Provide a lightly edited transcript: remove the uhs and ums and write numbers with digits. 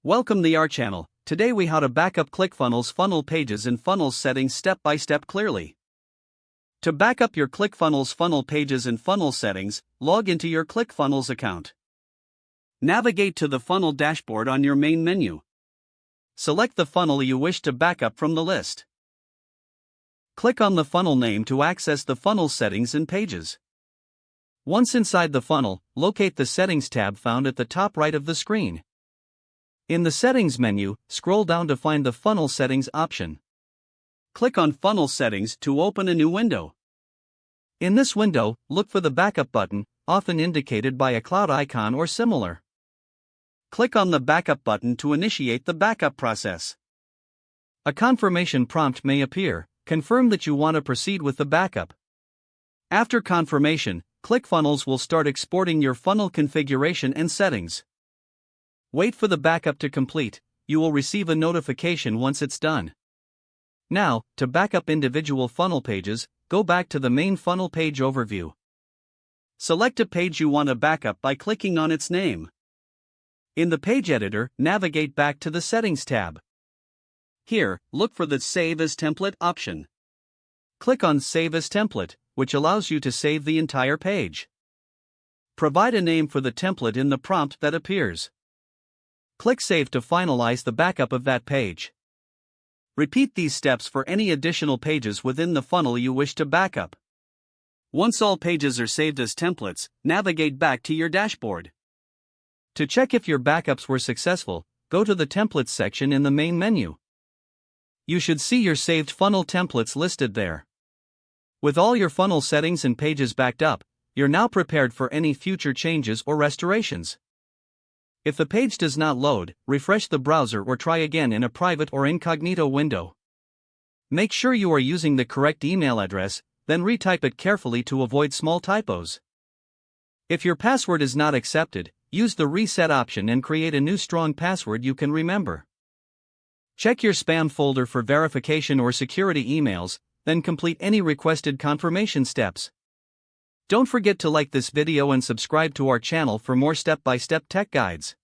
Welcome to our channel. Today we how to backup ClickFunnels funnel pages and funnels settings step by step clearly. To backup your ClickFunnels funnel pages and funnel settings, log into your ClickFunnels account. Navigate to the funnel dashboard on your main menu. Select the funnel you wish to backup from the list. Click on the funnel name to access the funnel settings and pages. Once inside the funnel, locate the Settings tab found at the top right of the screen. In the Settings menu, scroll down to find the Funnel Settings option. Click on Funnel Settings to open a new window. In this window, look for the Backup button, often indicated by a cloud icon or similar. Click on the Backup button to initiate the backup process. A confirmation prompt may appear. Confirm that you want to proceed with the backup. After confirmation, ClickFunnels will start exporting your funnel configuration and settings. Wait for the backup to complete. You will receive a notification once it's done. Now, to backup individual funnel pages, go back to the main funnel page overview. Select a page you want to backup by clicking on its name. In the page editor, navigate back to the Settings tab. Here, look for the Save as Template option. Click on Save as Template, which allows you to save the entire page. Provide a name for the template in the prompt that appears. Click Save to finalize the backup of that page. Repeat these steps for any additional pages within the funnel you wish to backup. Once all pages are saved as templates, navigate back to your dashboard. To check if your backups were successful, go to the Templates section in the main menu. You should see your saved funnel templates listed there. With all your funnel settings and pages backed up, you're now prepared for any future changes or restorations. If the page does not load, refresh the browser or try again in a private or incognito window. Make sure you are using the correct email address, then retype it carefully to avoid small typos. If your password is not accepted, use the reset option and create a new strong password you can remember. Check your spam folder for verification or security emails, then complete any requested confirmation steps. Don't forget to like this video and subscribe to our channel for more step-by-step tech guides.